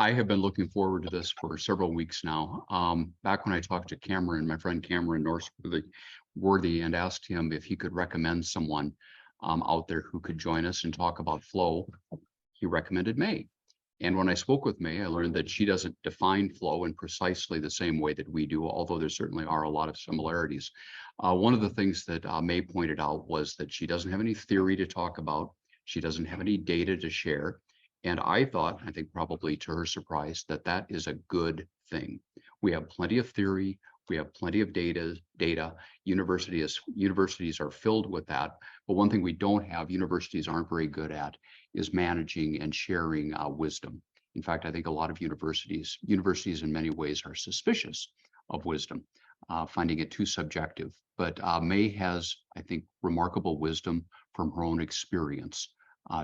I have been looking forward to this for several weeks now. Back when I talked to Cameron, my friend Cameron Northworthy, and asked him if he could recommend someone out there who could join us and talk about flow, he recommended Mae. And when I spoke with Mae, I learned that she doesn't define flow in precisely the same way that we do, although there certainly are a lot of similarities. One of the things that Mae pointed out was that she doesn't have any theory to talk about. She doesn't have any data to share. And I thought, I think probably to her surprise, that that is a good thing. We have plenty of theory. We have plenty of data. Universities are filled with that. But one thing we don't have, universities aren't very good at, is managing and sharing wisdom. In fact, I think a lot of universities in many ways are suspicious of wisdom, finding it too subjective. But Mae has, I think, remarkable wisdom from her own experience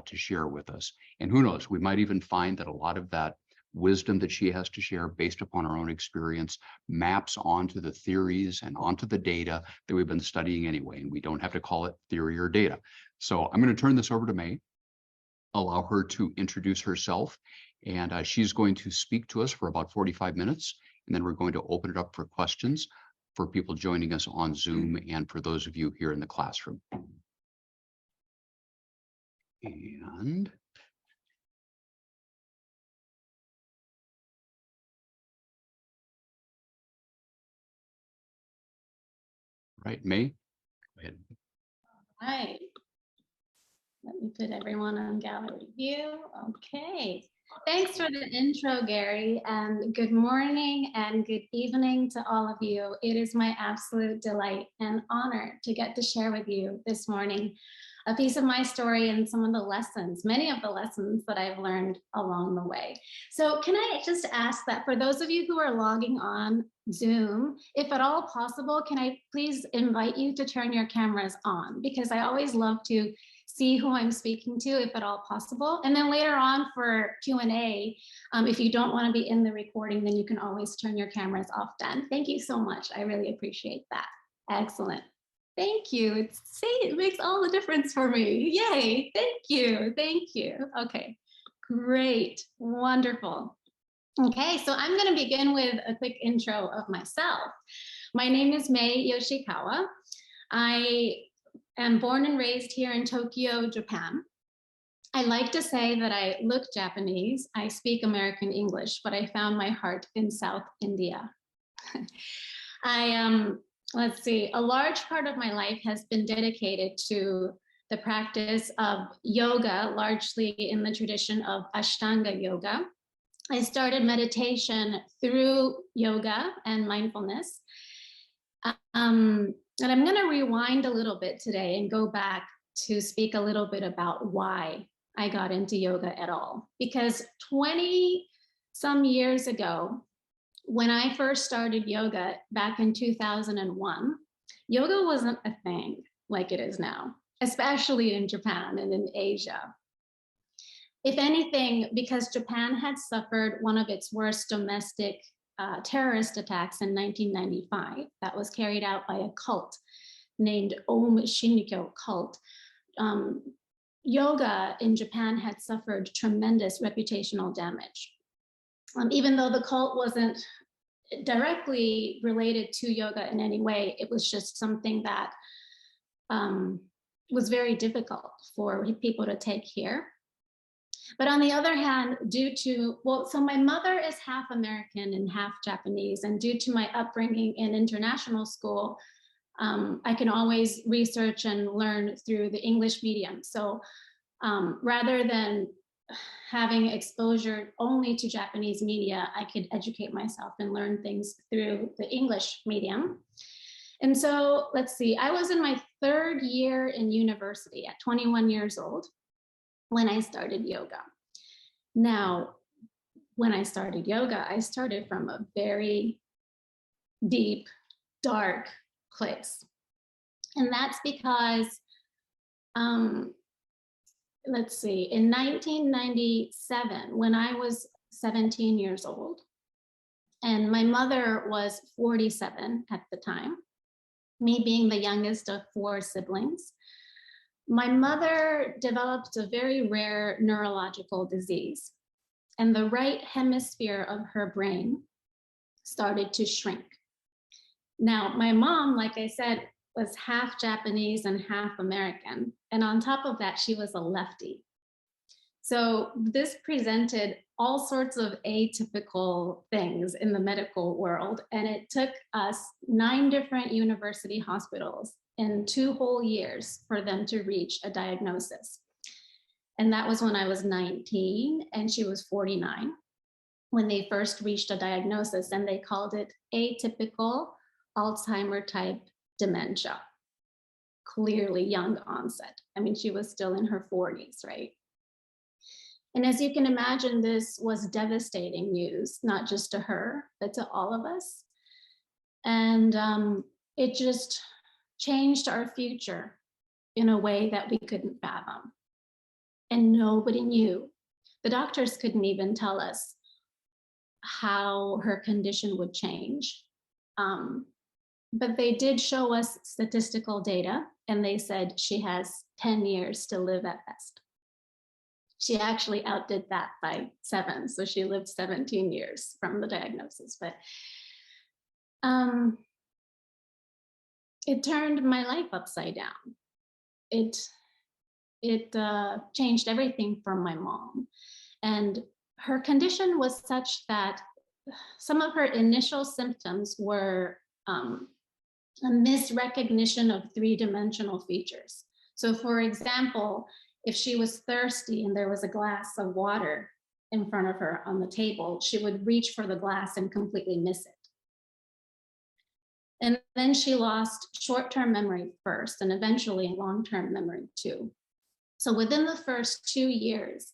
to share with us. And who knows, we might even find that a lot of that wisdom that she has to share based upon her own experience maps onto the theories and onto the data that we've been studying anyway, and we don't have to call it theory or data. So I'm going to turn this over to Mae, allow her to introduce herself, and she's going to speak to us for about 45 minutes, and then we're going to open it up for questions for people joining us on Zoom and for those of you here in the classroom. And right, Mae, go ahead. All right. Let me put everyone on gallery view. Okay. Thanks for the intro, Gary, and good morning and good evening to all of you. It is my absolute delight and honor to get to share with you this morning a piece of my story and some of the lessons, many of the lessons that I've learned along the way. So can I just ask that for those of you who are logging on Zoom, if at all possible, can I please invite you to turn your cameras on? Because I always love to see who I'm speaking to, if at all possible. And then later on for Q&A, if you don't want to be in the recording, then you can always turn your cameras off then. Thank you so much. I really appreciate that. Excellent. Thank you. It makes all the difference for me. Yay. Thank you. Thank you. Okay, great. Wonderful. Okay, so I'm going to begin with a quick intro of myself. My name is Mae Yoshikawa. I am born and raised here in Tokyo, Japan. I like to say that I look Japanese, I speak American English, but I found my heart in South India. Let's see, a large part of my life has been dedicated to the practice of yoga, largely in the tradition of Ashtanga yoga. I started meditation through yoga and mindfulness. And I'm going to rewind a little bit today and go back to speak a little bit about why I got into yoga at all. Because 20 some years ago, when I first started yoga back in 2001, yoga wasn't a thing like it is now, especially in Japan and in Asia. If anything, because Japan had suffered one of its worst domestic terrorist attacks in 1995 that was carried out by a cult named Om Shinrikyo cult. Yoga in Japan had suffered tremendous reputational damage. Even though the cult wasn't directly related to yoga in any way, it was just something that was very difficult for people to take here. But on the other hand, so my mother is half American and half Japanese, and due to my upbringing in international school, I can always research and learn through the English medium. So rather than having exposure only to Japanese media, I could educate myself and learn things through the English medium. And so let's see, I was in my third year in university at 21 years old when I started yoga. Now, when I started yoga, I started from a very deep, dark place. And that's because, let's see, in 1997, when I was 17 years old, and my mother was 47 at the time, me being the youngest of 4 siblings, my mother developed a very rare neurological disease. and the right hemisphere of her brain started to shrink. Now, my mom, like I said, was half Japanese and half American. And on top of that, she was a lefty. So this presented all sorts of atypical things in the medical world. And it took us 9 different university hospitals in 2 whole years for them to reach a diagnosis. And that was when I was 19 and she was 49 when they first reached a diagnosis, and they called it atypical Alzheimer type dementia. Clearly young onset. I mean, she was still in her 40s, right? And as you can imagine, this was devastating news, not just to her, but to all of us. And it just changed our future in a way that we couldn't fathom. And nobody knew. The doctors couldn't even tell us how her condition would change. But they did show us statistical data, and they said she has 10 years to live at best. She actually outdid that by 7, so she lived 17 years from the diagnosis. But it turned my life upside down. It changed everything for my mom. And her condition was such that some of her initial symptoms were a misrecognition of 3-dimensional features. So for example, if she was thirsty and there was a glass of water in front of her on the table, she would reach for the glass and completely miss it. And then she lost short-term memory first and eventually long-term memory too. So within the first 2 years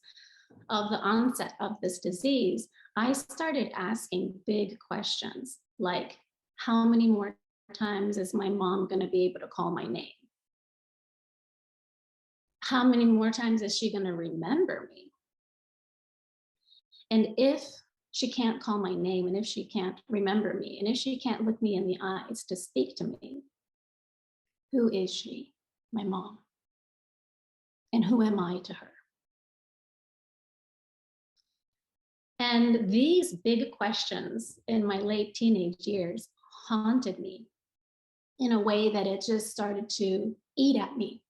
of the onset of this disease, I started asking big questions like, how many more times is my mom going to be able to call my name? How many more times is she going to remember me? And if she can't call my name, and if she can't remember me, and if she can't look me in the eyes to speak to me, who is she, my mom? And who am I to her? And these big questions in my late teenage years haunted me in a way that it just started to eat at me.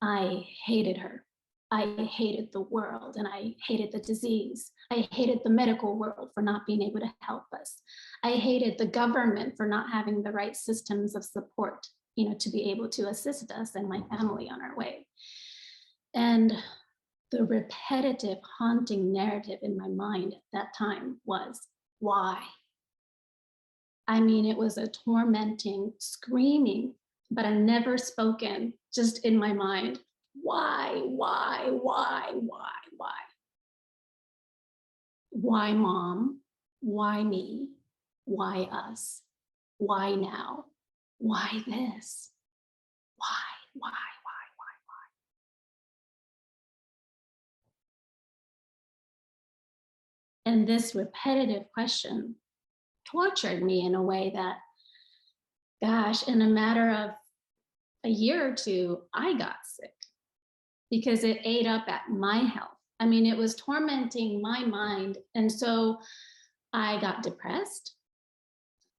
I hated her. I hated the world, and I hated the disease. I hated the medical world for not being able to help us. I hated the government for not having the right systems of support, to be able to assist us and my family on our way. And the repetitive, haunting narrative in my mind at that time was, why? I mean, it was a tormenting, screaming, but a never spoken, just in my mind, why? Why mom? Why me? Why us? Why now? Why this? Why? And this repetitive question tortured me in a way that, gosh, in a matter of a year or 2, I got sick because it ate up at my health. I mean, it was tormenting my mind. And so I got depressed.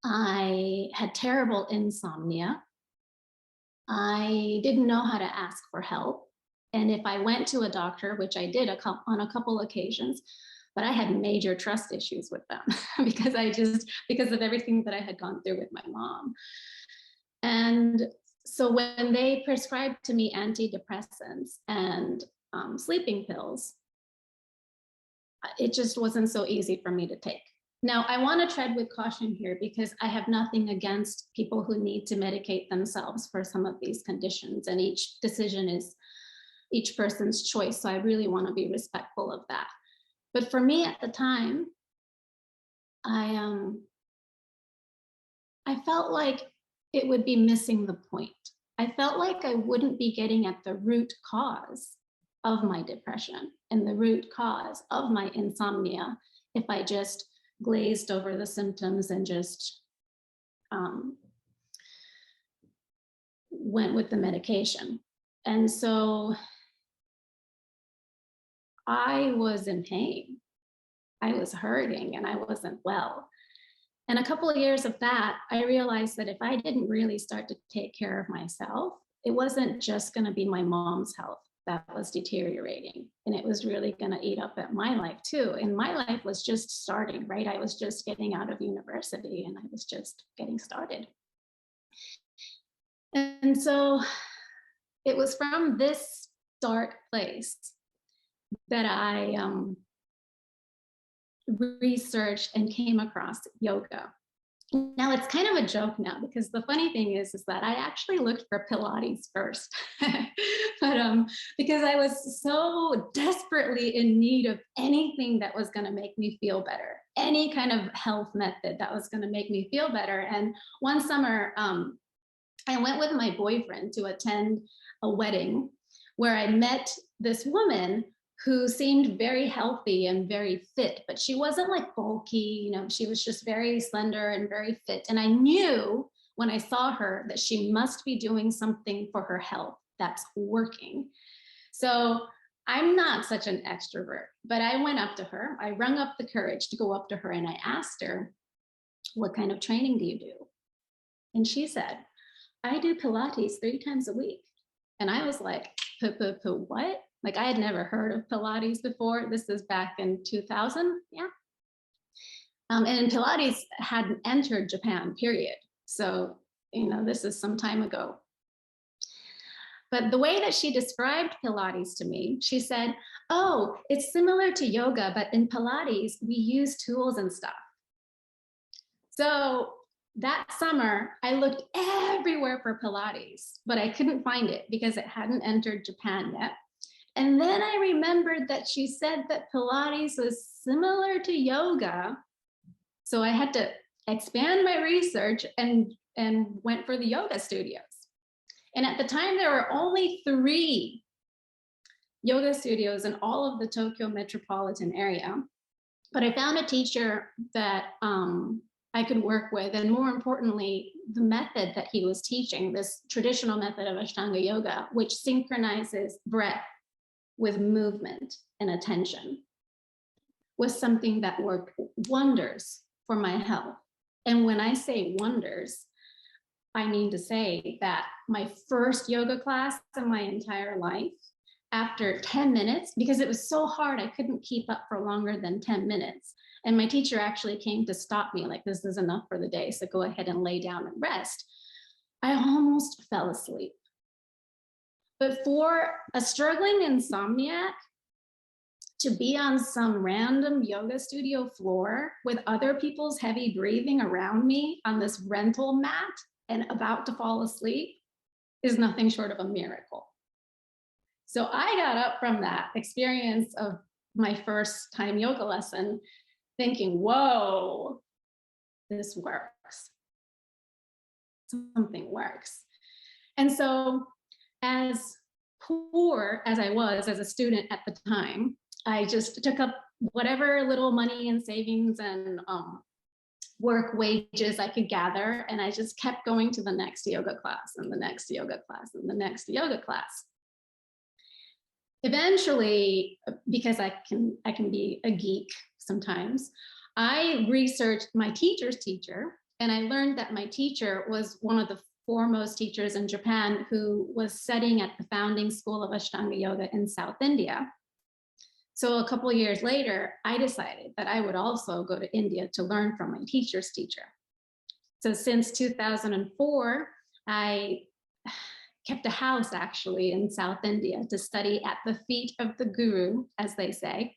I had terrible insomnia. I didn't know how to ask for help. And if I went to a doctor, which I did on a couple occasions, but I had major trust issues with them because of everything that I had gone through with my mom. And so when they prescribed to me antidepressants and sleeping pills, it just wasn't so easy for me to take. Now, I want to tread with caution here because I have nothing against people who need to medicate themselves for some of these conditions, and each decision is each person's choice. So I really want to be respectful of that. But for me at the time, I felt like it would be missing the point. I felt like I wouldn't be getting at the root cause of my depression and the root cause of my insomnia if I just glazed over the symptoms and just went with the medication. And so I was in pain. I was hurting and I wasn't well. And a couple of years of that, I realized that if I didn't really start to take care of myself, it wasn't just going to be my mom's health that was deteriorating. And it was really going to eat up at my life too. And my life was just starting, right? I was just getting out of university and I was just getting started. And so it was from this dark place that I researched and came across yoga. Now it's kind of a joke now because the funny thing is that I actually looked for Pilates first, but because I was so desperately in need of anything that was going to make me feel better, any kind of health method that was going to make me feel better. And one summer, I went with my boyfriend to attend a wedding where I met this woman who seemed very healthy and very fit, but she wasn't like bulky, you know, she was just very slender and very fit. And I knew when I saw her that she must be doing something for her health that's working. So I'm not such an extrovert, but I went up to her, I wrung up the courage to go up to her and I asked her, what kind of training do you do? And she said, I do Pilates 3 times a week. And I was like, what? Like I had never heard of Pilates before. This is back in 2000, yeah. And Pilates hadn't entered Japan, period. So, you know, this is some time ago. But the way that she described Pilates to me, she said, oh, it's similar to yoga, but in Pilates, we use tools and stuff. So that summer, I looked everywhere for Pilates, but I couldn't find it because it hadn't entered Japan yet. And then I remembered that she said that Pilates was similar to yoga. So I had to expand my research and went for the yoga studios. And at the time, there were only 3 yoga studios in all of the Tokyo metropolitan area. But I found a teacher that I could work with. And more importantly, the method that he was teaching, this traditional method of Ashtanga yoga, which synchronizes breath with movement and attention, was something that worked wonders for my health. And when I say wonders, I mean to say that my first yoga class in my entire life, after 10 minutes, because it was so hard, I couldn't keep up for longer than 10 minutes. And my teacher actually came to stop me, like, this is enough for the day, so go ahead and lay down and rest. I almost fell asleep. But for a struggling insomniac, to be on some random yoga studio floor with other people's heavy breathing around me on this rental mat and about to fall asleep is nothing short of a miracle. So I got up from that experience of my first time yoga lesson thinking, whoa, this works. Something works. And so as poor as I was as a student at the time, I just took up whatever little money and savings and work wages I could gather. And I just kept going to the next yoga class and the next yoga class and the next yoga class. Eventually, because I can be a geek sometimes, I researched my teacher's teacher, and I learned that my teacher was one of the foremost teachers in Japan who was studying at the founding school of Ashtanga Yoga in South India. So a couple of years later, I decided that I would also go to India to learn from my teacher's teacher. So since 2004, I kept a house actually in South India to study at the feet of the guru, as they say.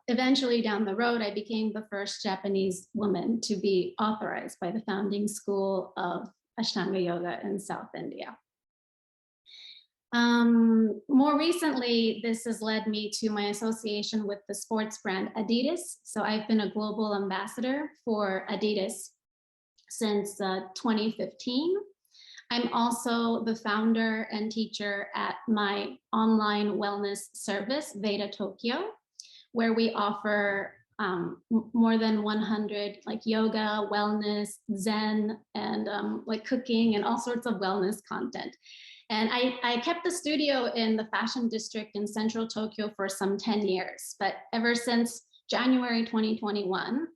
Eventually down the road, I became the first Japanese woman to be authorized by the founding school of Ashtanga Yoga in South India. More recently, this has led me to my association with the sports brand Adidas. So I've been a global ambassador for Adidas since 2015. I'm also the founder and teacher at my online wellness service, Veda Tokyo, where we offer more than 100 like yoga, wellness, Zen, and like cooking and all sorts of wellness content. And I kept the studio in the fashion district in central Tokyo for some 10 years, but ever since January 2021,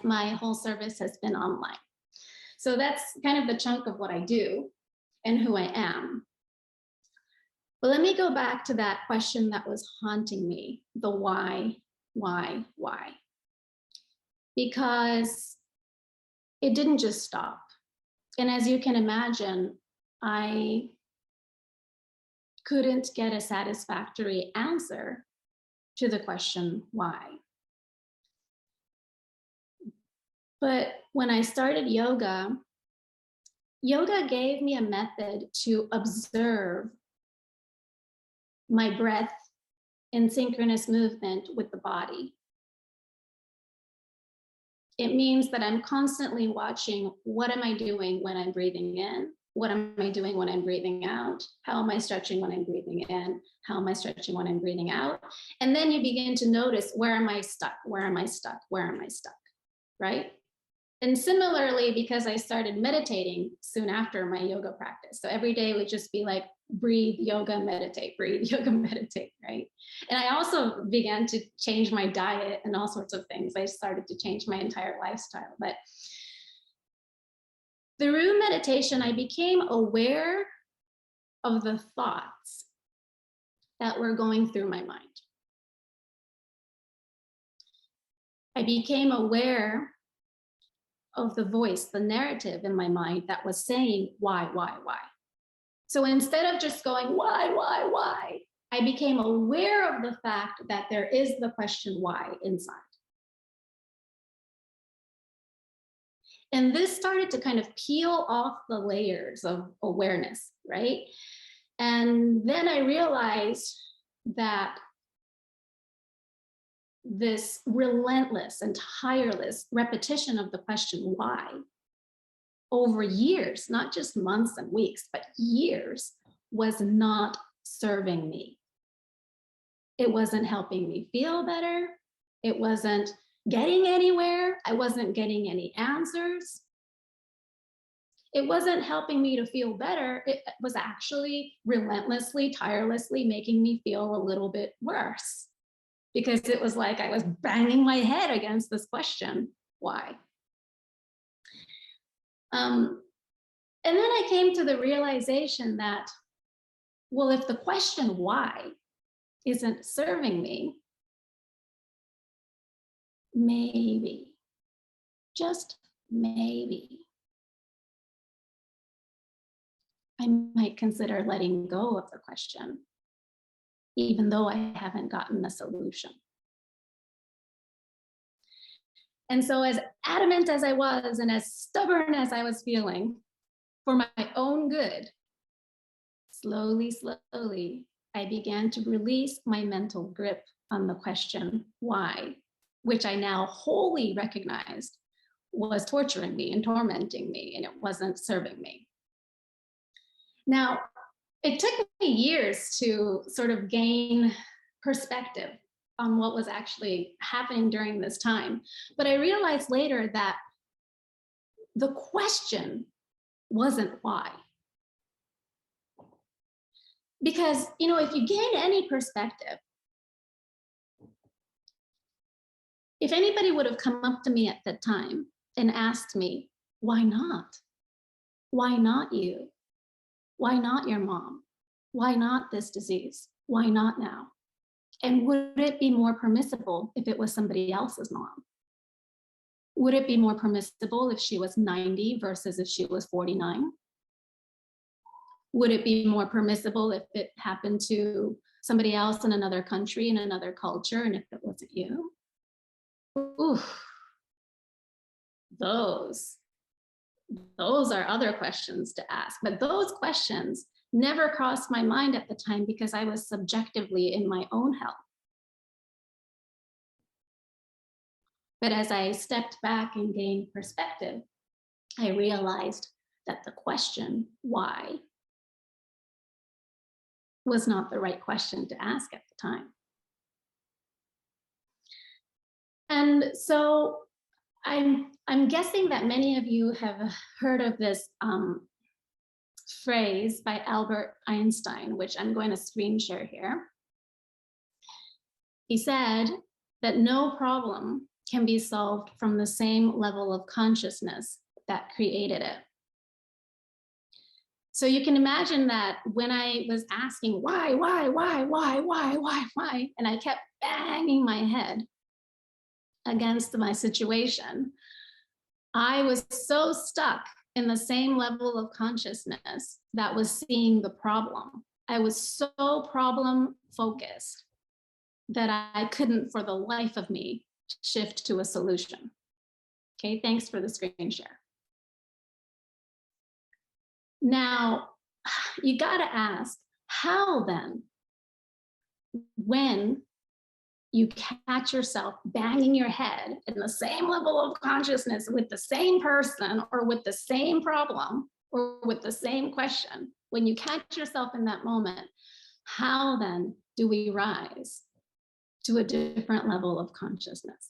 my whole service has been online. So that's kind of the chunk of what I do and who I am. But let me go back to that question that was haunting me, the why? Because it didn't just stop. And as you can imagine, I couldn't get a satisfactory answer to the question why. But when I started yoga, yoga gave me a method to observe my breath in synchronous movement with the body. It means that I'm constantly watching, what am I doing when I'm breathing in? What am I doing when I'm breathing out? How am I stretching when I'm breathing in? How am I stretching when I'm breathing out? And then you begin to notice, where am I stuck? Where am I stuck? Where am I stuck? Right? And similarly, because I started meditating soon after my yoga practice. So every day would just be like, breathe, yoga, meditate, breathe, yoga, meditate, right? And I also began to change my diet and all sorts of things. I started to change my entire lifestyle. But through meditation, I became aware of the thoughts that were going through my mind. I became aware of the voice, the narrative in my mind that was saying, why? So instead of just going, why? I became aware of the fact that there is the question why inside. And this started to kind of peel off the layers of awareness, right? And then I realized that this relentless and tireless repetition of the question why over years, not just months and weeks, but years, was not serving me. It wasn't helping me feel better. It wasn't getting anywhere. I wasn't getting any answers. It wasn't helping me to feel better. It was actually relentlessly, tirelessly making me feel a little bit worse, because it was like I was banging my head against this question, why? And then I came to the realization that, well, if the question why isn't serving me, maybe, just maybe, I might consider letting go of the question, even though I haven't gotten a solution. And so, as adamant as I was and as stubborn as I was feeling, for my own good, slowly, I began to release my mental grip on the question why, which I now wholly recognized was torturing me and tormenting me, and it wasn't serving me. Now, it took me years to sort of gain perspective on what was actually happening during this time. But I realized later that the question wasn't why. Because, if you gain any perspective, if anybody would have come up to me at that time and asked me, why not? Why not you? Why not your mom? Why not this disease? Why not now? And would it be more permissible if it was somebody else's mom? Would it be more permissible if she was 90 versus if she was 49? Would it be more permissible if it happened to somebody else in another country, in another culture, and if it wasn't you? Ooh, those are other questions to ask. But those questions never crossed my mind at the time because I was subjectively in my own health. But as I stepped back and gained perspective, I realized that the question, why, was not the right question to ask at the time. And so I'm guessing that many of you have heard of this phrase by Albert Einstein, which I'm going to screen share here. He said that no problem can be solved from the same level of consciousness that created it. So you can imagine that when I was asking why, and I kept banging my head against my situation, I was so stuck in the same level of consciousness that was seeing the problem. I was so problem focused that I couldn't for the life of me shift to a solution. Okay, thanks for the screen share. Now, you gotta ask, how then, when you catch yourself banging your head in the same level of consciousness with the same person or with the same problem or with the same question, when you catch yourself in that moment, how then do we rise to a different level of consciousness?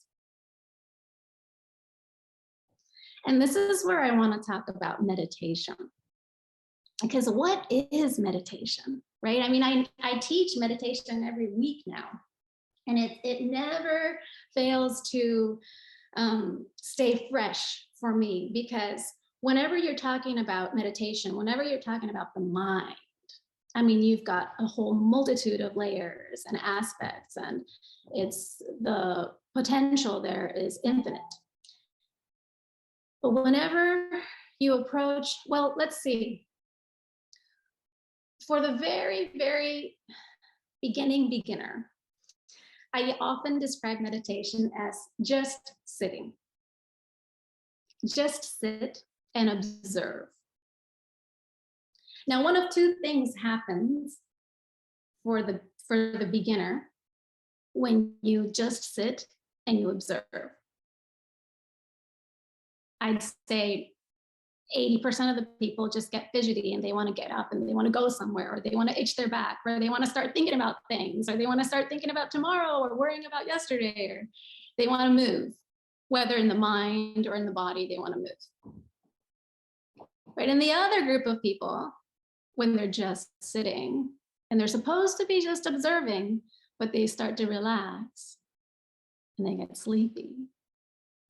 And this is where I want to talk about meditation. Because what is meditation, right? I mean, I teach meditation every week now, and it never fails to stay fresh for me, because whenever you're talking about meditation, whenever you're talking about the mind, I mean, you've got a whole multitude of layers and aspects, and it's the potential there is infinite. But whenever you approach, well, let's see, for the very, very beginner, I often describe meditation as just sitting. Just sit and observe. Now, one of two things happens for the beginner when you just sit and you observe. I'd say 80% of the people just get fidgety and they want to get up and they want to go somewhere, or they want to itch their back, or they want to start thinking about things, or they want to start thinking about tomorrow or worrying about yesterday, or they want to move, whether in the mind or in the body, they want to move. Right? And the other group of people, when they're just sitting and they're supposed to be just observing, but they start to relax and they get sleepy,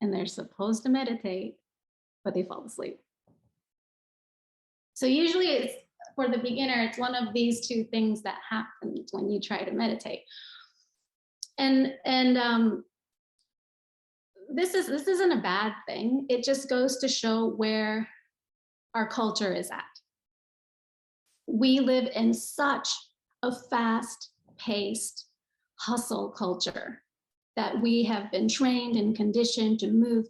and they're supposed to meditate, but they fall asleep. So usually it's, for the beginner, it's one of these two things that happens when you try to meditate. And this isn't a bad thing. It just goes to show where our culture is at. We live in such a fast-paced hustle culture that we have been trained and conditioned to move,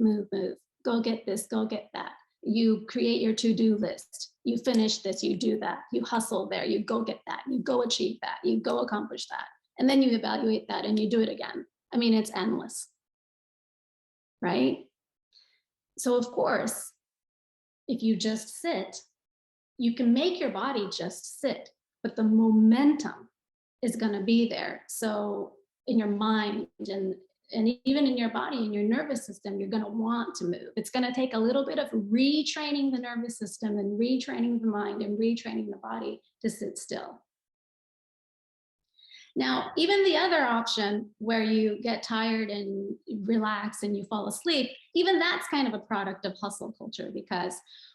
go get this, go get that. You create your to-do list, you finish this, you do that, you hustle there, you go get that, you go achieve that, you go accomplish that, and then you evaluate that and you do it again. I mean, it's endless, right? So of course, if you just sit, you can make your body just sit, but the momentum is going to be there. So in your mind and even in your body, in your nervous system, you're going to want to move. It's going to take a little bit of retraining the nervous system and retraining the mind and retraining the body to sit still. Now, even the other option where you get tired and relax and you fall asleep, even that's kind of a product of hustle culture, because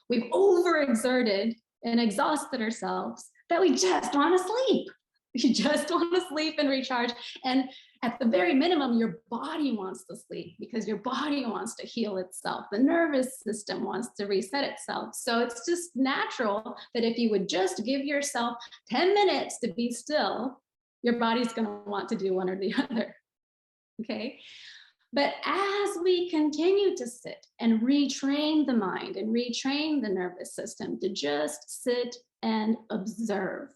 we've overexerted and exhausted ourselves that we just want to sleep. You just want to sleep and recharge. And at the very minimum, your body wants to sleep because your body wants to heal itself. The nervous system wants to reset itself. So it's just natural that if you would just give yourself 10 minutes to be still, your body's going to want to do one or the other. Okay. But as we continue to sit and retrain the mind and retrain the nervous system to just sit and observe,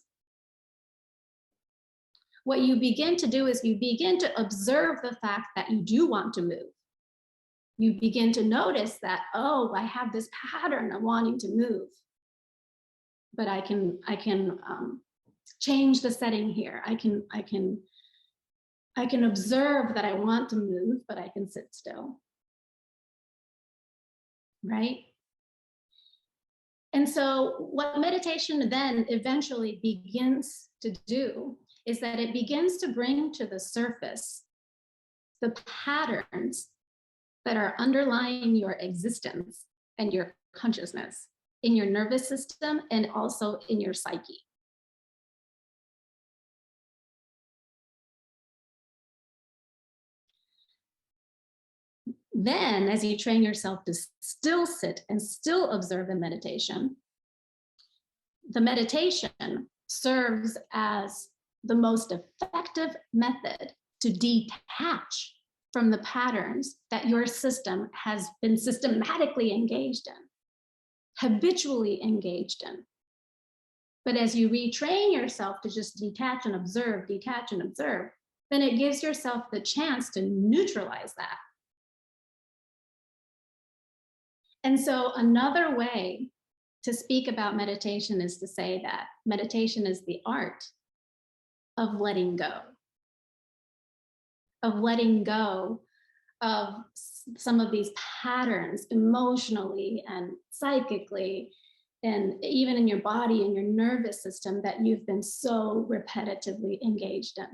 what you begin to do is you begin to observe the fact that you do want to move. You begin to notice that, oh, I have this pattern of wanting to move, but I can change the setting here. I can observe that I want to move, but I can sit still, right? And so what meditation then eventually begins to do is that it begins to bring to the surface the patterns that are underlying your existence and your consciousness in your nervous system and also in your psyche. Then, as you train yourself to still sit and still observe in meditation, the meditation serves as the most effective method to detach from the patterns that your system has been systematically engaged in, habitually engaged in. But as you retrain yourself to just detach and observe, then it gives yourself the chance to neutralize that. And so another way to speak about meditation is to say that meditation is the art of letting go of some of these patterns emotionally and psychically, and even in your body and your nervous system that you've been so repetitively engaged in.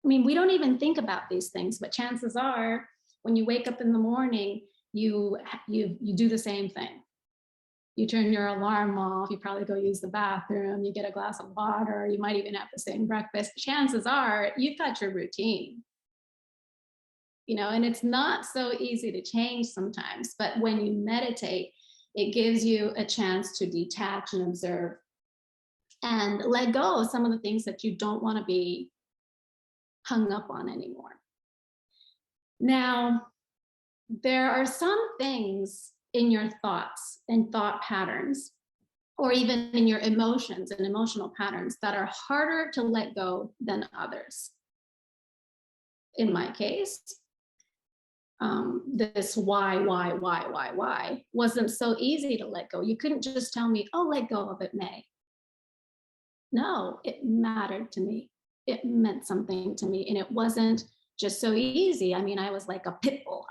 I mean, we don't even think about these things, but chances are when you wake up in the morning, you do the same thing. You turn your alarm off, you probably go use the bathroom, you get a glass of water, you might even have the same breakfast. Chances are you've got your routine. You know, and it's not so easy to change sometimes, but when you meditate, it gives you a chance to detach and observe and let go of some of the things that you don't want to be hung up on anymore. Now, there are some things in your thoughts and thought patterns, or even in your emotions and emotional patterns that are harder to let go than others. In my case, this why wasn't so easy to let go. You couldn't just tell me, oh, let go of it, Mae. No, it mattered to me. It meant something to me. And it wasn't just so easy. I mean, I was like a pit bull.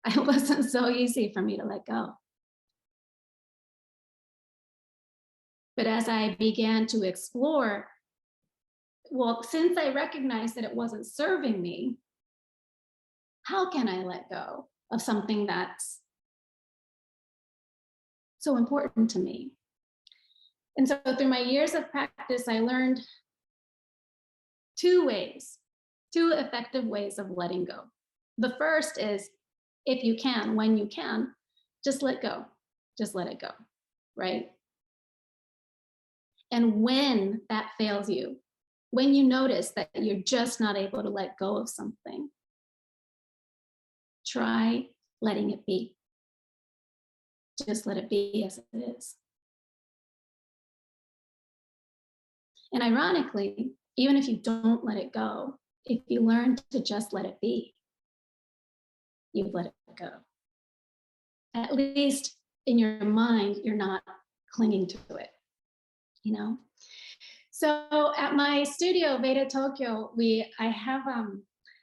It wasn't so easy for me to let go. But as I began to explore, well, since I recognized that it wasn't serving me, how can I let go of something that's so important to me? And so through my years of practice, I learned two effective ways of letting go. The first is, if you can, when you can, just let go. Just let it go, right? And when that fails you, when you notice that you're just not able to let go of something, try letting it be. Just let it be as it is. And ironically, even if you don't let it go, if you learn to just let it be, you've let it go. At least in your mind, you're not clinging to it, you know? So at my studio, Veda Tokyo, I have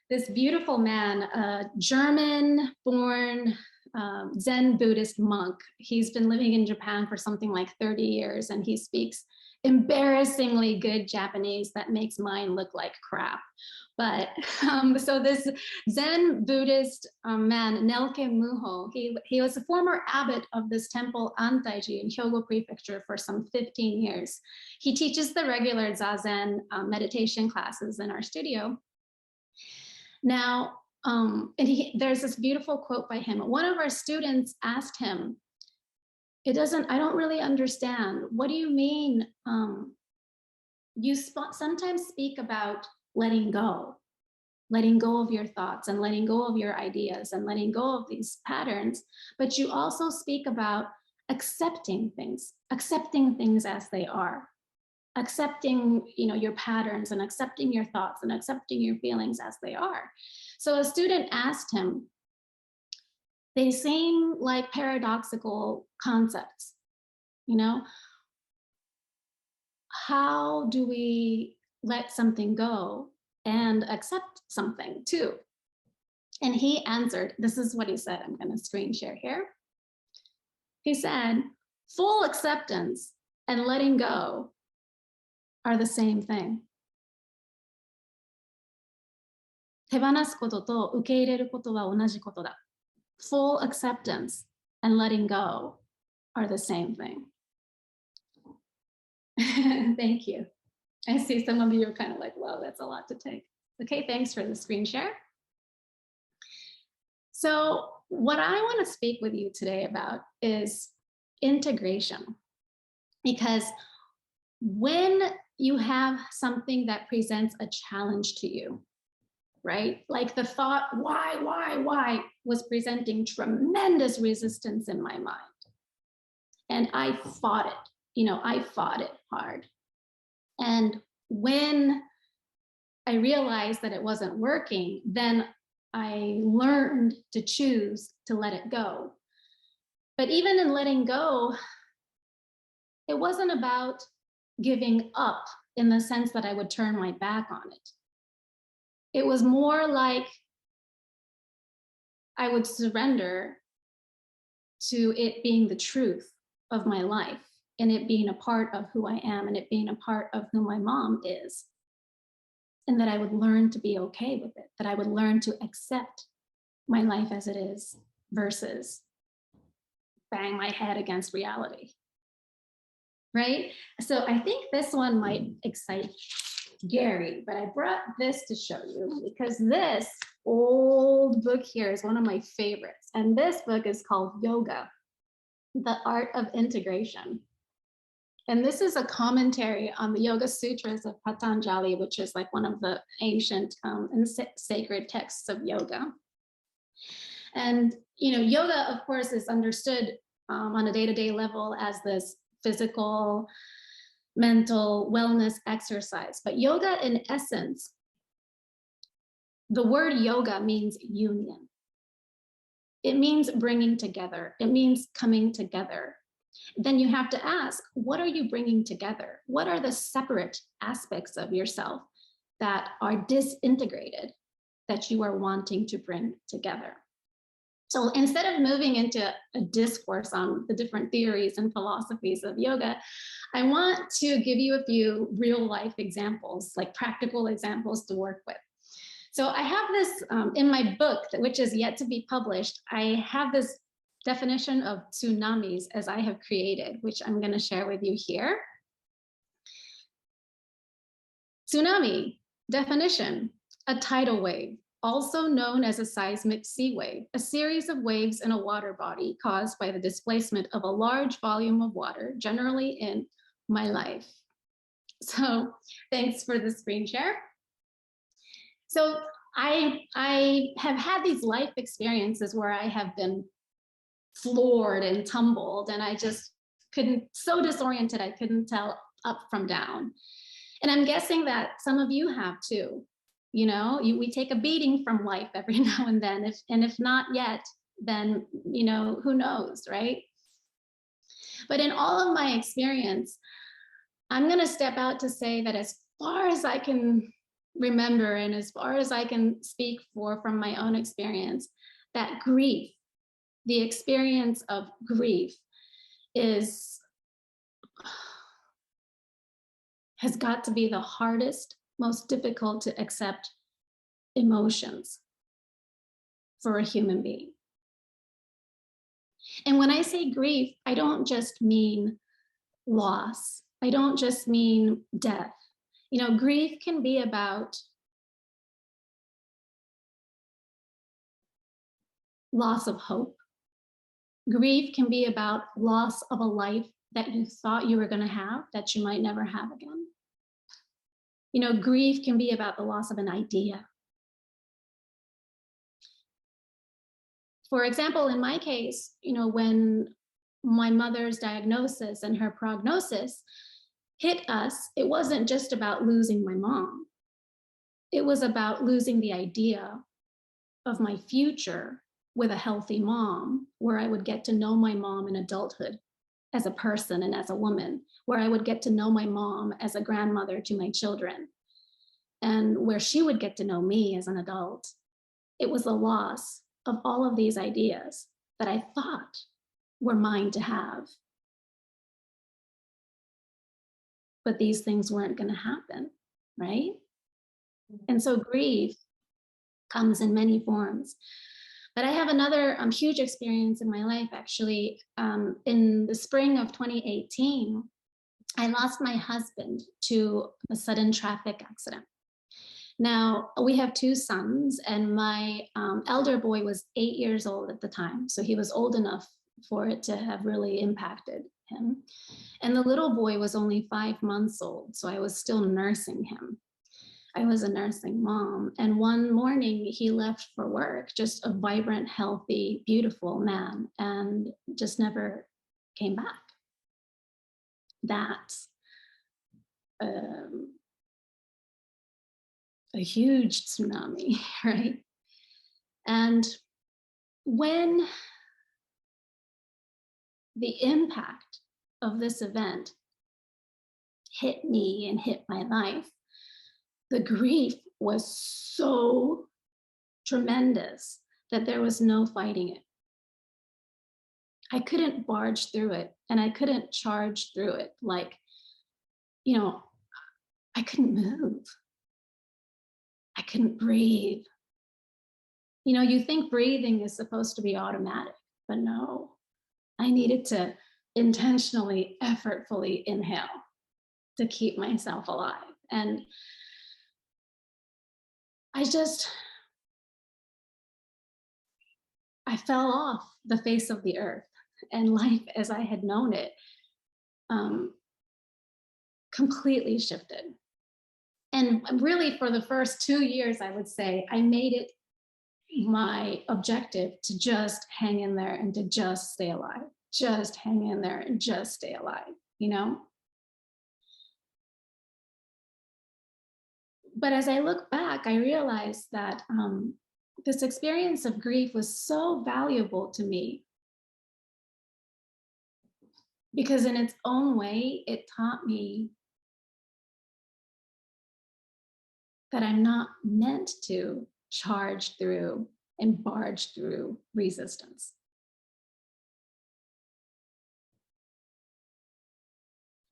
this beautiful man, a German-born Zen Buddhist monk. He's been living in Japan for something like 30 years, and he speaks embarrassingly good Japanese that makes mine look like crap. But so this Zen Buddhist man, Nelke Muho, he was a former abbot of this temple Antaiji in Hyogo Prefecture for some 15 years. He teaches the regular Zazen meditation classes in our studio. Now, there's this beautiful quote by him. One of our students asked him, I don't really understand. What do you mean? You sometimes speak about letting go of your thoughts and letting go of your ideas and letting go of these patterns, but you also speak about accepting things as they are, accepting, your patterns and accepting your thoughts and accepting your feelings as they are. So a student asked him, they seem like paradoxical concepts, how do we let something go and accept something too? And he answered, this is what he said. I'm going to screen share here. He said, full acceptance and letting go are the same thing. 手放すことと受け入れることは同じことだ。Full acceptance and letting go are the same thing. Thank you. I see some of you are kind of like, wow, that's a lot to take. Okay, thanks for the screen share. So what I want to speak with you today about is integration. Because when you have something that presents a challenge to you, right? Like the thought, why, was presenting tremendous resistance in my mind. And I fought it, I fought it hard. And when I realized that it wasn't working, then I learned to choose to let it go. But even in letting go, it wasn't about giving up in the sense that I would turn my back on it. It was more like I would surrender to it being the truth of my life and it being a part of who I am and it being a part of who my mom is. And that I would learn to be okay with it, that I would learn to accept my life as it is versus bang my head against reality. Right? So I think this one might excite Gary, but I brought this to show you because this old book here is one of my favorites. And this book is called Yoga, The Art of Integration. And this is a commentary on the Yoga Sutras of Patanjali, which is like one of the ancient and sacred texts of yoga. And, yoga, of course, is understood on a day-to-day level as this physical, mental wellness exercise. But yoga, in essence, the word yoga means union. It means bringing together. It means coming together. Then you have to ask, what are you bringing together? What are the separate aspects of yourself that are disintegrated that you are wanting to bring together? So instead of moving into a discourse on the different theories and philosophies of yoga, I want to give you a few real life examples, like practical examples to work with. So I have this in my book, which is yet to be published. I have this definition of tsunamis as I have created, which I'm going to share with you here. Tsunami, definition, a tidal wave, also known as a seismic sea wave, a series of waves in a water body caused by the displacement of a large volume of water, generally in my life. So thanks for the screen share. So I have had these life experiences where I have been floored and tumbled, and I just so disoriented, I couldn't tell up from down. And I'm guessing that some of you have too. We take a beating from life every now and then, if not yet, then, who knows, right? But in all of my experience, I'm going to step out to say that as far as I can remember and as far as I can speak for from my own experience, that grief, the experience of grief has got to be the hardest, most difficult to accept emotions for a human being. And when I say grief, I don't just mean loss. I don't just mean death. Grief can be about loss of hope. Grief can be about loss of a life that you thought you were going to have that you might never have again. Grief can be about the loss of an idea. For example, in my case, when my mother's diagnosis and her prognosis hit us, it wasn't just about losing my mom. It was about losing the idea of my future with a healthy mom, where I would get to know my mom in adulthood as a person and as a woman, where I would get to know my mom as a grandmother to my children, and where she would get to know me as an adult. It was the loss of all of these ideas that I thought were mine to have. But these things weren't going to happen, right? And so grief comes in many forms. But I have another huge experience in my life, actually. In the spring of 2018, I lost my husband to a sudden traffic accident. Now, we have two sons, and my elder boy was 8 years old at the time. So he was old enough for it to have really impacted him. And the little boy was only 5 months old. So I was still nursing him. I was a nursing mom. And one morning he left for work, just a vibrant, healthy, beautiful man, and just never came back. That's a huge tsunami, right? And when the impact of this event hit me and hit my life, the grief was so tremendous that there was no fighting it. I couldn't barge through it, and I couldn't charge through it. Like, I couldn't move. I couldn't breathe. You think breathing is supposed to be automatic, but no, I needed to intentionally, effortfully inhale to keep myself alive. And I fell off the face of the earth, and life as I had known it completely shifted. And really, for the first 2 years, I would say, I made it my objective to just hang in there and to just stay alive. Just hang in there and just stay alive, But as I look back, I realized that this experience of grief was so valuable to me because in its own way, it taught me that I'm not meant to charge through and barge through resistance.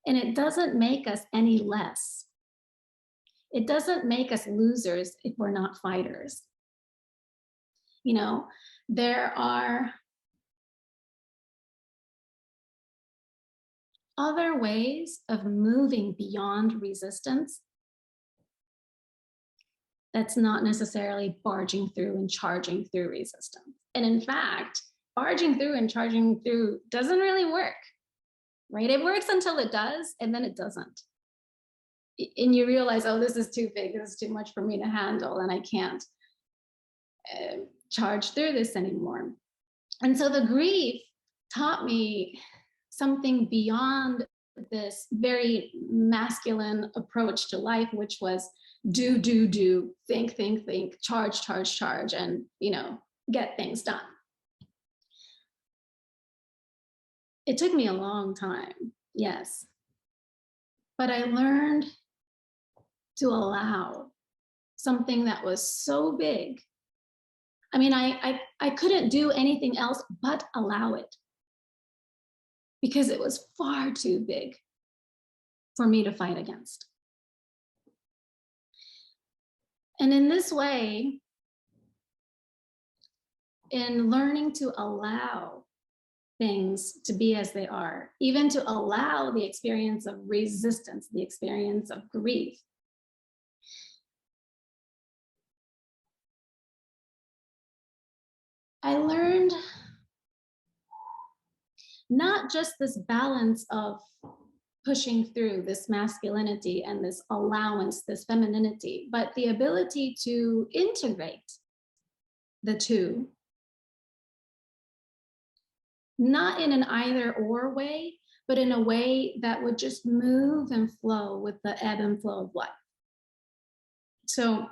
And it doesn't make us any less. It doesn't make us losers if we're not fighters. There are other ways of moving beyond resistance that's not necessarily barging through and charging through resistance. And in fact, barging through and charging through doesn't really work, right? It works until it does, and then it doesn't. And you realize, oh, this is too big, this is too much for me to handle, and I can't charge through this anymore. And so the grief taught me something beyond this very masculine approach to life, which was do, think, charge, and, get things done. It took me a long time, yes. But I learned to allow something that was so big. I mean, I couldn't do anything else but allow it because it was far too big for me to fight against. And in this way, in learning to allow things to be as they are, even to allow the experience of resistance, the experience of grief, I learned not just this balance of pushing through this masculinity and this allowance, this femininity, but the ability to integrate the two, not in an either or way, but in a way that would just move and flow with the ebb and flow of life. So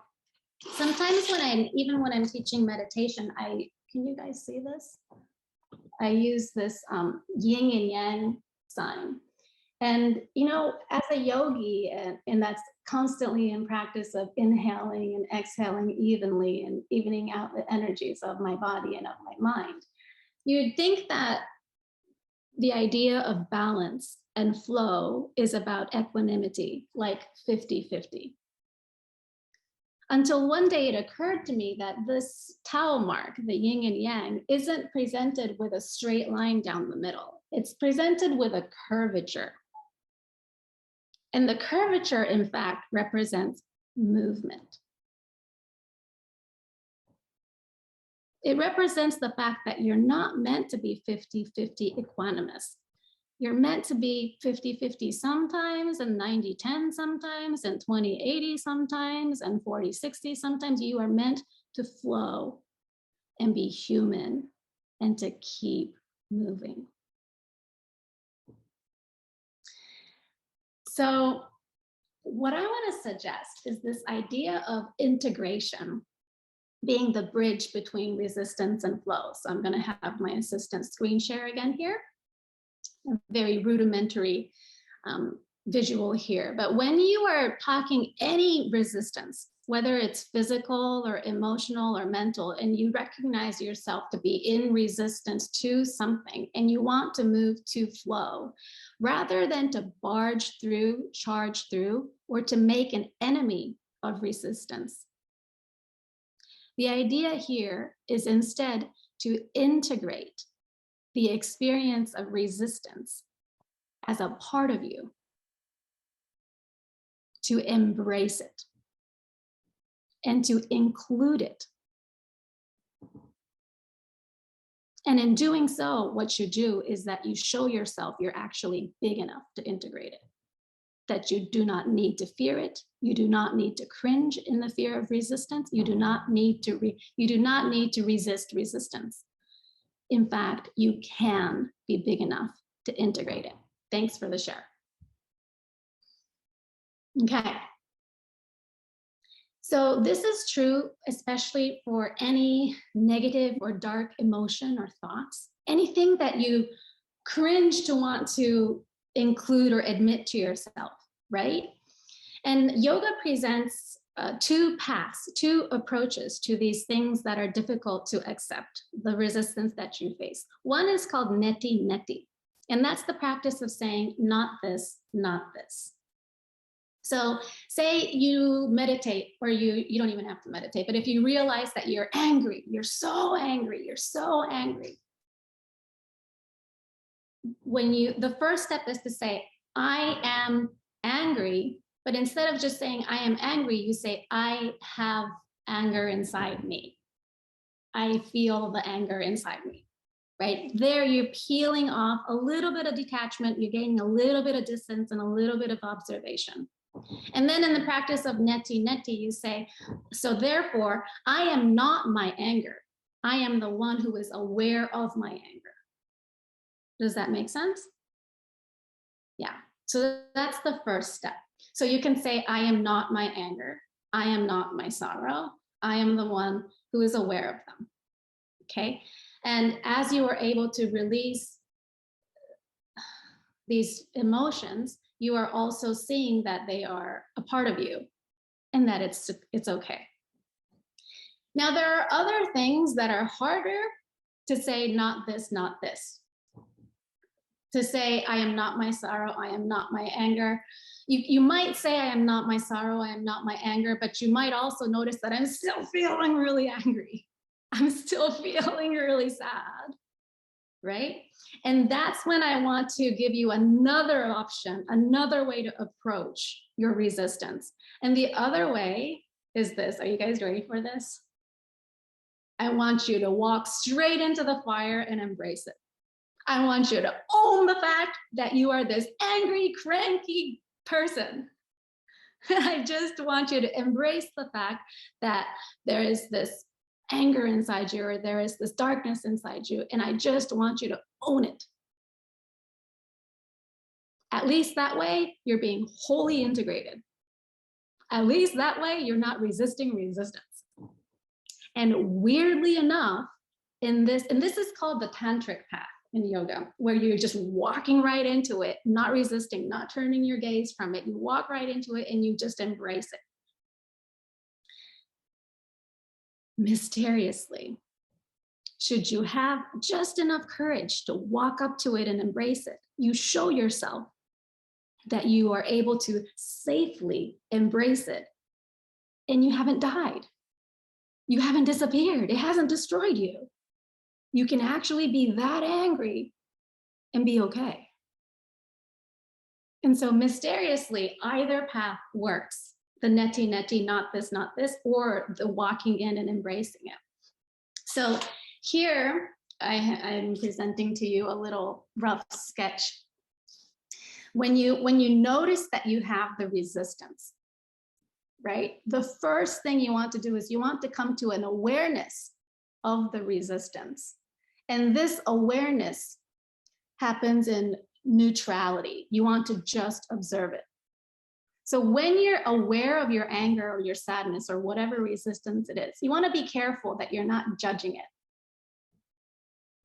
sometimes even when I'm teaching meditation, can you guys see this? I use this yin and yang sign. And, as a yogi, and that's constantly in practice of inhaling and exhaling evenly and evening out the energies of my body and of my mind, you'd think that the idea of balance and flow is about equanimity, like 50-50. Until one day it occurred to me that this Tao mark, the yin and yang, isn't presented with a straight line down the middle. It's presented with a curvature. And the curvature, in fact, represents movement. It represents the fact that you're not meant to be 50-50 equanimous. You're meant to be 50-50 sometimes, and 90-10 sometimes, and 20-80 sometimes, and 40-60 sometimes. You are meant to flow and be human and to keep moving. So what I want to suggest is this idea of integration being the bridge between resistance and flow. So I'm going to have my assistant screen share again here. A very rudimentary visual here. But when you are talking any resistance, whether it's physical or emotional or mental, and you recognize yourself to be in resistance to something and you want to move to flow, rather than to barge through, charge through, or to make an enemy of resistance, the idea here is instead to integrate the experience of resistance as a part of you, to embrace it and to include it. And in doing so, what you do is that you show yourself you're actually big enough to integrate it, that you do not need to fear it. You do not need to cringe in the fear of resistance. You do not need to resist resistance. In fact, you can be big enough to integrate it. Thanks for the share. Okay. So this is true, especially for any negative or dark emotion or thoughts, anything that you cringe to want to include or admit to yourself, right? And yoga presents two paths, two approaches to these things that are difficult to accept, the resistance that you face. One is called neti neti, and that's the practice of saying, not this, not this. So say you meditate, or you don't even have to meditate, but if you realize that you're angry, you're so angry, the first step is to say, I am angry, but instead of just saying I am angry, you say, I have anger inside me. I feel the anger inside me, right? There you're peeling off a little bit of detachment, you're gaining a little bit of distance and a little bit of observation. And then in the practice of neti neti, you say, so therefore, I am not my anger. I am the one who is aware of my anger. Does that make sense? Yeah, so that's the first step. So you can say, I am not my anger. I am not my sorrow. I am the one who is aware of them, okay? And as you are able to release these emotions, you are also seeing that they are a part of you and that it's okay. Now, there are other things that are harder to say, not this, not this. To say, I am not my sorrow, I am not my anger. You might say, I am not my sorrow, I am not my anger, but you might also notice that I'm still feeling really angry. I'm still feeling really sad, right? And that's when I want to give you another option, another way to approach your resistance. And the other way is this. Are you guys ready for this? I want you to walk straight into the fire and embrace it. I want you to own the fact that you are this angry, cranky person. I just want you to embrace the fact that there is this anger inside you, or there is this darkness inside you, and I just want you to own it. At least that way, you're being wholly integrated. At least that way, you're not resisting resistance. And weirdly enough, and this is called the tantric path in yoga, where you're just walking right into it, not resisting, not turning your gaze from it. You walk right into it and you just embrace it. Mysteriously, should you have just enough courage to walk up to it and embrace it, you show yourself that you are able to safely embrace it, and you haven't died. You haven't disappeared. It hasn't destroyed you. You can actually be that angry and be okay. And so mysteriously, either path works. The neti, not this, or the walking in and embracing it. So here I'm presenting to you a little rough sketch. When you notice that you have the resistance, right? The first thing you want to do is you want to come to an awareness of the resistance. And this awareness happens in neutrality. You want to just observe it. So when you're aware of your anger or your sadness or whatever resistance it is, you want to be careful that you're not judging it.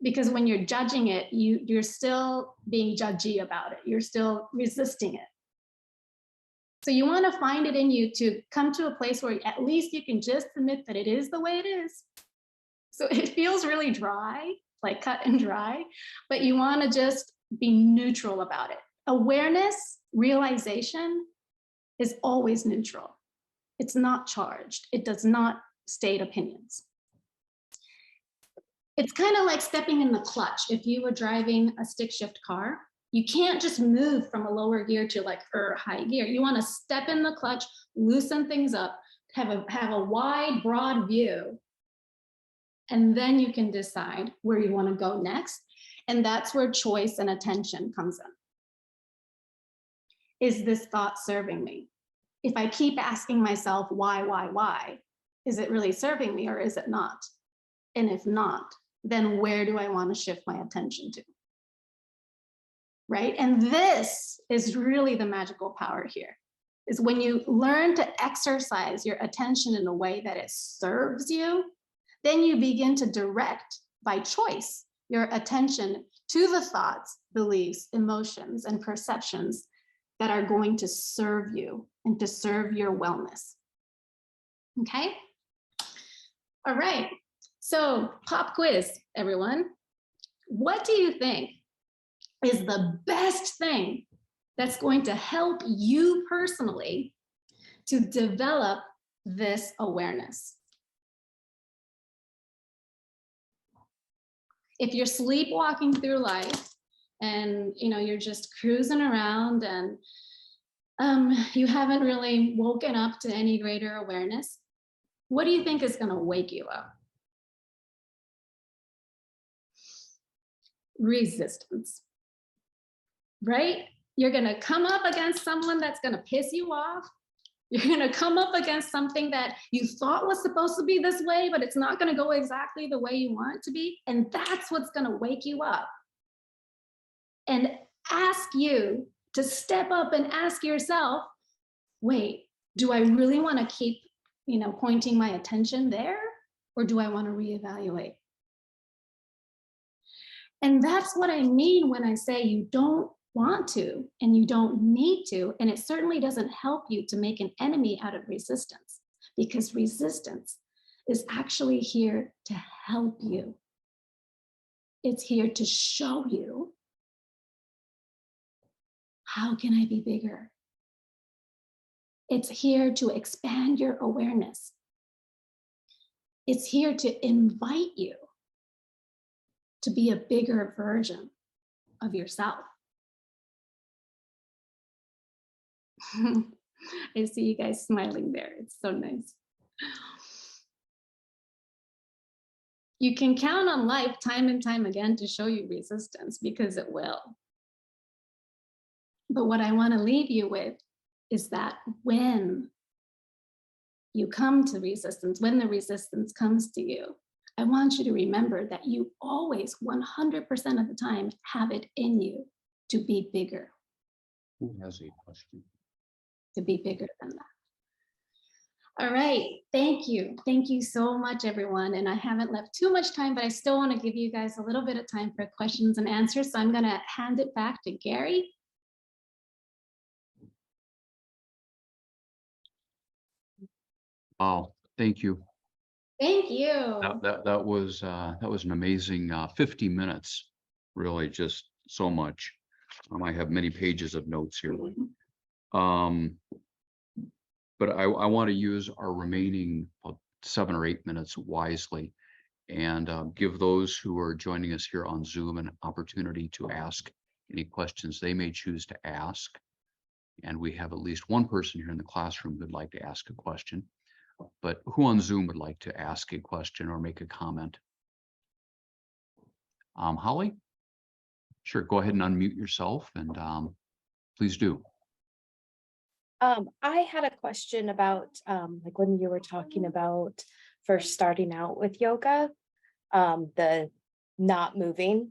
Because when you're judging it, you're still being judgy about it. You're still resisting it. So you want to find it in you to come to a place where at least you can just admit that it is the way it is. So it feels really dry, like cut and dry, but you want to just be neutral about it. Awareness, realization is always neutral. It's not charged. It does not state opinions. It's kind of like stepping in the clutch. If you were driving a stick shift car, you can't just move from a lower gear to like high gear. You want to step in the clutch, loosen things up, have a wide, broad view, and then you can decide where you want to go next. And that's where choice and attention comes in. Is this thought serving me? If I keep asking myself why, is it really serving me or is it not? And if not, then where do I want to shift my attention to? Right? And this is really the magical power here, is when you learn to exercise your attention in a way that it serves you, then you begin to direct by choice your attention to the thoughts, beliefs, emotions, and perceptions that are going to serve you and to serve your wellness. Okay? All right. So pop quiz, everyone. What do you think is the best thing that's going to help you personally to develop this awareness? If you're sleepwalking through life and you're just cruising around and you haven't really woken up to any greater awareness, what do you think is going to wake you up? Resistance, right? You're going to come up against someone that's going to piss you off. You're going to come up against something that you thought was supposed to be this way, but it's not going to go exactly the way you want it to be. And that's what's going to wake you up and ask you to step up and ask yourself, wait, do I really want to keep, pointing my attention there? Or do I want to reevaluate? And that's what I mean when I say you don't want to and you don't need to. And it certainly doesn't help you to make an enemy out of resistance, because resistance is actually here to help you. It's here to show you, how can I be bigger? It's here to expand your awareness. It's here to invite you to be a bigger version of yourself. I see you guys smiling there. It's so nice. You can count on life time and time again to show you resistance, because it will. But what I want to leave you with is that when you come to resistance, when the resistance comes to you, I want you to remember that you always, 100% of the time, have it in you to be bigger. Who has a question? To be bigger than that. All right, thank you. Thank you so much, everyone. And I haven't left too much time, but I still want to give you guys a little bit of time for questions and answers. So I'm going to hand it back to Gary. Oh, thank you. Thank you. That was an amazing 50 minutes, really just so much. I have many pages of notes here. But I want to use our remaining 7 or 8 minutes wisely and give those who are joining us here on Zoom an opportunity to ask any questions they may choose to ask. And we have at least one person here in the classroom who'd like to ask a question. But who on Zoom would like to ask a question or make a comment? Holly? Sure, go ahead and unmute yourself and please do. I had a question about like when you were talking about first starting out with yoga, the not moving.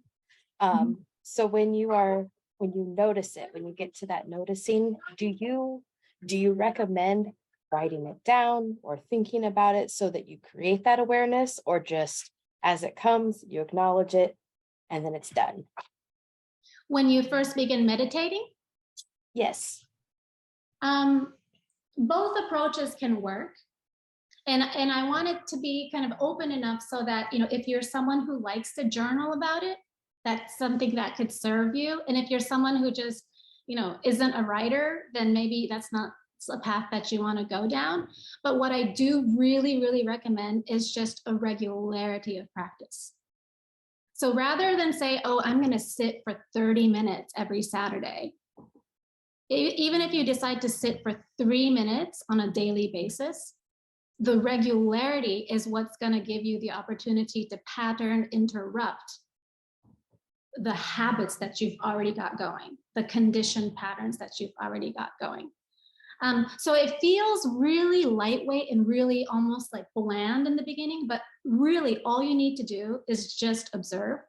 So when you notice it, when you get to that noticing, do you recommend writing it down or thinking about it so that you create that awareness, or just as it comes, you acknowledge it and then it's done? When you first begin meditating? Yes. Both approaches can work. And I want it to be kind of open enough so that, you know, if you're someone who likes to journal about it, that's something that could serve you. And if you're someone who just, you know, isn't a writer, then maybe that's not a path that you want to go down. But what I do really, really recommend is just a regularity of practice. So rather than say, oh, I'm going to sit for 30 minutes every Saturday, even if you decide to sit for 3 minutes on a daily basis, the regularity is what's going to give you the opportunity to pattern interrupt the habits that you've already got going, the conditioned patterns that you've already got going. So it feels really lightweight and really almost like bland in the beginning, but really all you need to do is just observe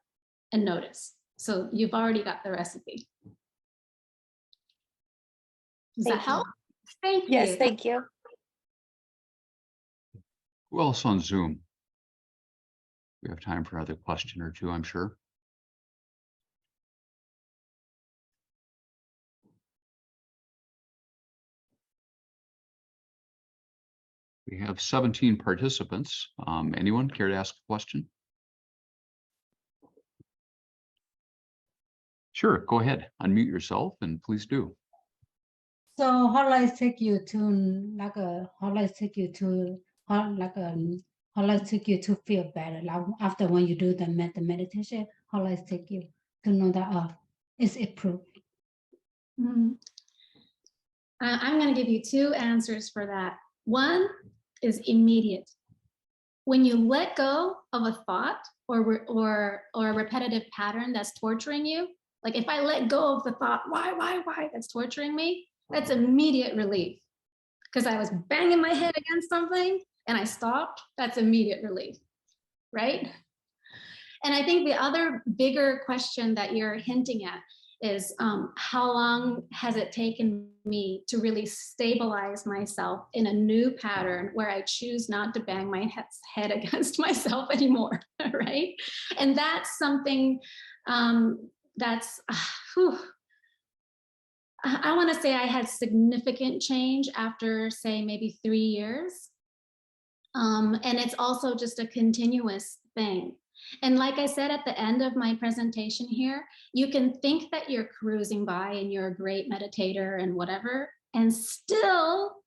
and notice. So you've already got the recipe. Does that help? Thank you. Yes, thank you. Who else on Zoom? We have time for another question or two, I'm sure. We have 17 participants. Anyone care to ask a question? Sure, go ahead. Unmute yourself and please do. So how long it take you to like how long it take you to how long it take you to feel better? Like after when you do the meditation, how long it take you to know that it's improved? I'm going to give you 2 answers for that. One is immediate. When you let go of a thought or a repetitive pattern that's torturing you, like if I let go of the thought, why, that's torturing me, that's immediate relief. Because I was banging my head against something and I stopped, that's immediate relief, right? And I think the other bigger question that you're hinting at is how long has it taken me to really stabilize myself in a new pattern where I choose not to bang my head against myself anymore, right? And that's something that's, I want to say I had significant change after, say, maybe 3 years. And it's also just a continuous thing. And like I said at the end of my presentation here, you can think that you're cruising by and you're a great meditator and whatever, and still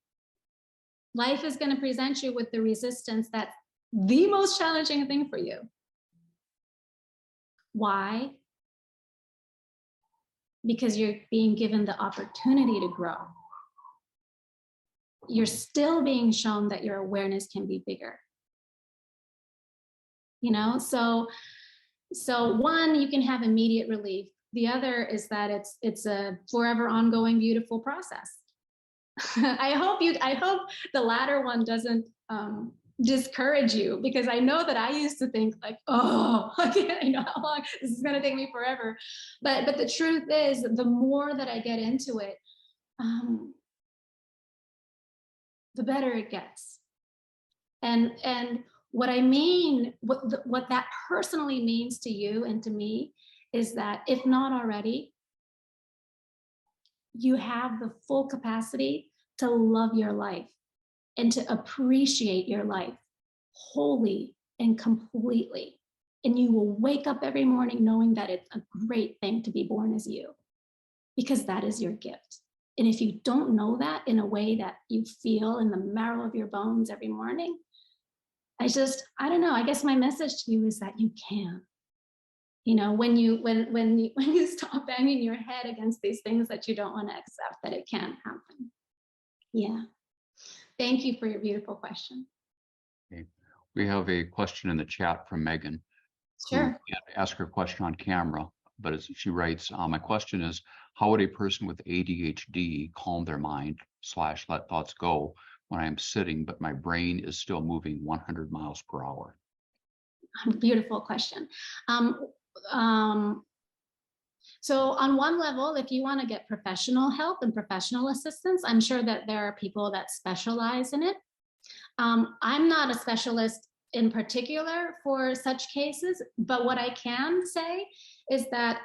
life is going to present you with the resistance that's the most challenging thing for you. Why? Because you're being given the opportunity to grow. You're still being shown that your awareness can be bigger. You know, so one, you can have immediate relief. The other is that it's a forever ongoing, beautiful process. I hope the latter one doesn't discourage you, because I know that I used to think like, oh, I know how long this is going to take me forever. But the truth is, the more that I get into it, the better it gets. And what I mean, what that personally means to you and to me is that if not already, you have the full capacity to love your life and to appreciate your life wholly and completely. And you will wake up every morning knowing that it's a great thing to be born as you, because that is your gift. And if you don't know that in a way that you feel in the marrow of your bones every morning, I don't know, I guess my message to you is that you can. You know, when you stop banging your head against these things that you don't want to accept, that it can't happen. Yeah. Thank you for your beautiful question. Okay. We have a question in the chat from Megan. Sure. Who can't ask her question on camera, but as she writes, my question is, how would a person with ADHD calm their mind / let thoughts go when I am sitting, but my brain is still moving 100 miles per hour? Beautiful question. So on one level, if you want to get professional help and professional assistance, I'm sure that there are people that specialize in it. I'm not a specialist in particular for such cases, but what I can say is that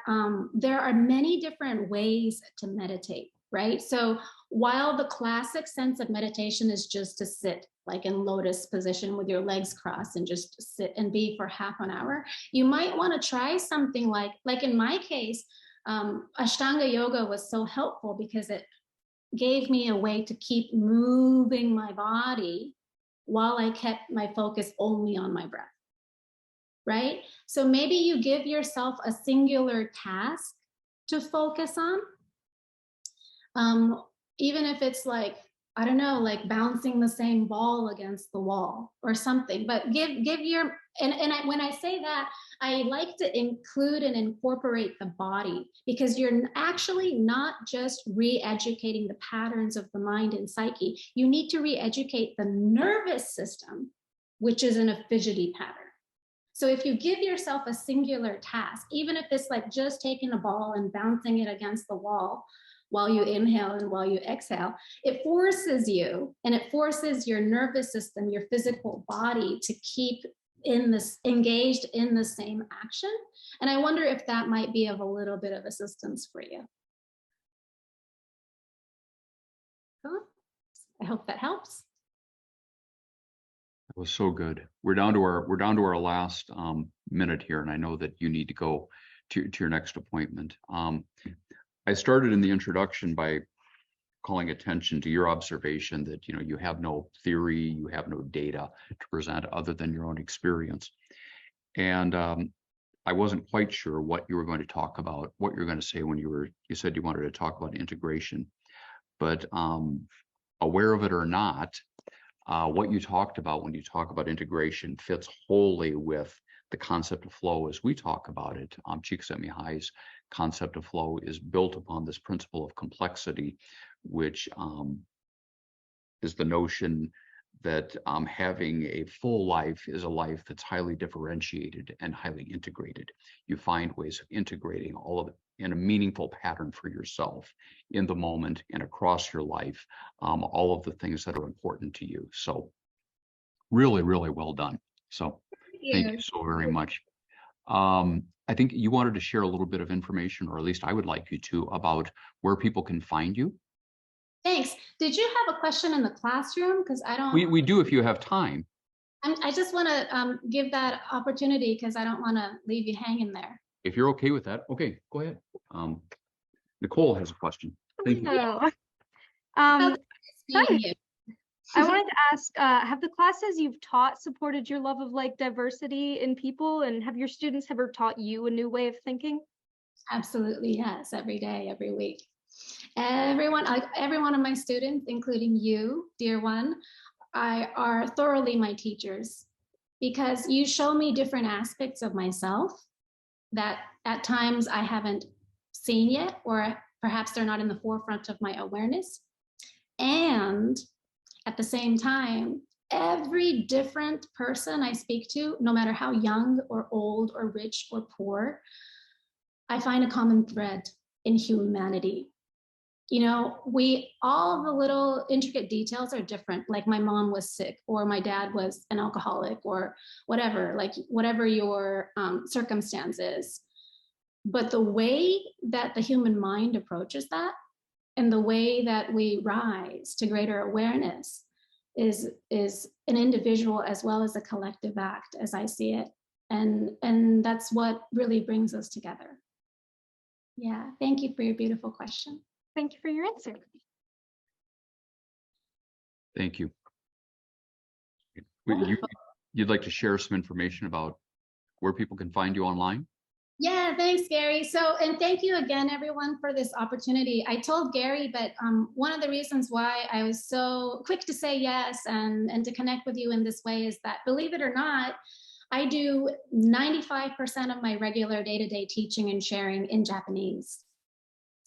there are many different ways to meditate, right? So while the classic sense of meditation is just to sit like in lotus position with your legs crossed and just sit and be for half an hour, you might want to try something like in my case, Ashtanga yoga was so helpful because it gave me a way to keep moving my body while I kept my focus only on my breath, right? So maybe you give yourself a singular task to focus on, even if it's like, I don't know, like bouncing the same ball against the wall or something, but give your, when I say that, I like to include and incorporate the body, because you're actually not just re-educating the patterns of the mind and psyche. You need to re-educate the nervous system, which is in a fidgety pattern. So if you give yourself a singular task, even if it's like just taking a ball and bouncing it against the wall while you inhale and while you exhale, it forces you, and it forces your nervous system, your physical body, to keep engaged in the same action. And I wonder if that might be of a little bit of assistance for you. Cool. I hope that helps. That was so good. We're down to our last minute here, and I know that you need to go to your next appointment. I started in the introduction by calling attention to your observation that, you know, you have no theory, you have no data to present other than your own experience. And I wasn't quite sure what you were going to talk about, what you're going to say when you said you wanted to talk about integration. But aware of it or not, what you talked about when you talk about integration fits wholly with the concept of flow as we talk about it. Csikszentmihalyi's concept of flow is built upon this principle of complexity, which is the notion that having a full life is a life that's highly differentiated and highly integrated. You find ways of integrating all of it in a meaningful pattern for yourself in the moment and across your life, all of the things that are important to you. So really, really well done. So thank you so very much. I think you wanted to share a little bit of information, or at least I would like you to, about where people can find you. Thanks. Did you have a question in the classroom? Because I don't. We do if you have time. I just want to give that opportunity because I don't want to leave you hanging there. If you're okay with that, okay, go ahead. Nicole has a question. Thank you. Hi. You. I wanted to ask, have the classes you've taught supported your love of like diversity in people, and have your students ever taught you a new way of thinking? Absolutely, yes. Every day, every week. Every one of my students, including you, dear one, are thoroughly my teachers, because you show me different aspects of myself that at times I haven't seen yet, or perhaps they're not in the forefront of my awareness. And at the same time, every different person I speak to, no matter how young or old or rich or poor, I find a common thread in humanity. You know, all the little intricate details are different. Like my mom was sick, or my dad was an alcoholic, or whatever, like whatever your circumstance is. But the way that the human mind approaches that, and the way that we rise to greater awareness, is an individual as well as a collective act, as I see it. And that's what really brings us together. Yeah, thank you for your beautiful question. Thank you for your answer. Thank you. Wonderful. You'd like to share some information about where people can find you online? Yeah, thanks, Gary. So, and thank you again, everyone, for this opportunity. I told Gary, but one of the reasons why I was so quick to say yes and to connect with you in this way is that, believe it or not, I do 95% of my regular day-to-day teaching and sharing in Japanese.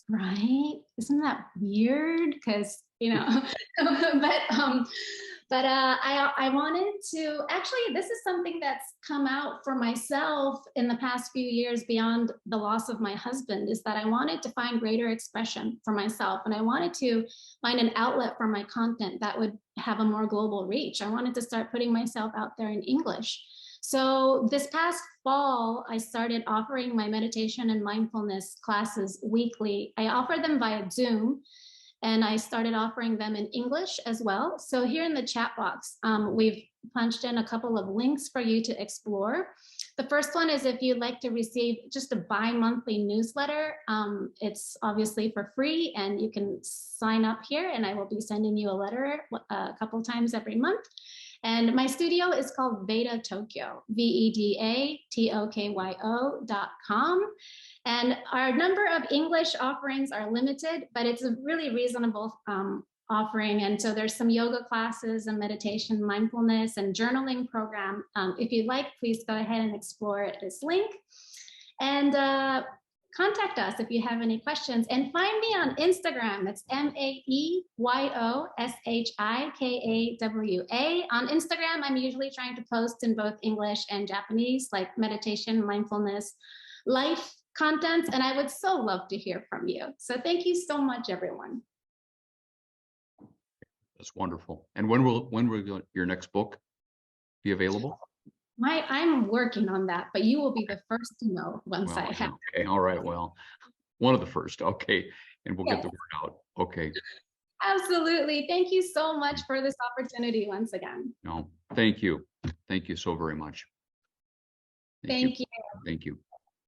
Right? Isn't that weird? Because, you know, but I wanted to, actually, this is something that's come out for myself in the past few years beyond the loss of my husband, is that I wanted to find greater expression for myself. And I wanted to find an outlet for my content that would have a more global reach. I wanted to start putting myself out there in English. So this past fall, I started offering my meditation and mindfulness classes weekly. I offer them via Zoom, and I started offering them in English as well. So here in the chat box, we've punched in a couple of links for you to explore. The first one is if you'd like to receive just a bi-monthly newsletter. It's obviously for free, and you can sign up here, and I will be sending you a letter a couple times every month. And my studio is called Veda Tokyo, VEDATOKYO.com. And our number of English offerings are limited, but it's a really reasonable offering. And so there's some yoga classes and meditation, mindfulness, and journaling program. If you'd like, please go ahead and explore this link. And contact us if you have any questions, and find me on Instagram. It's MaeYoshikawa. On Instagram, I'm usually trying to post in both English and Japanese, like meditation, mindfulness, life content, and I would so love to hear from you. So thank you so much, everyone. That's wonderful. And when will your next book be available? I'm working on that, but you will be the first to know once Well, I have. okay, all right. Well, one of the first. Okay, and we'll get the word out. Okay. Absolutely. Thank you so much for this opportunity once again. No, thank you. Thank you so very much. Thank you. Thank you.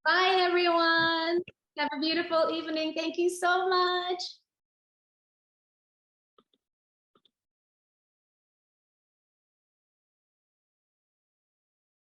Bye, everyone. Have a beautiful evening. Thank you so much.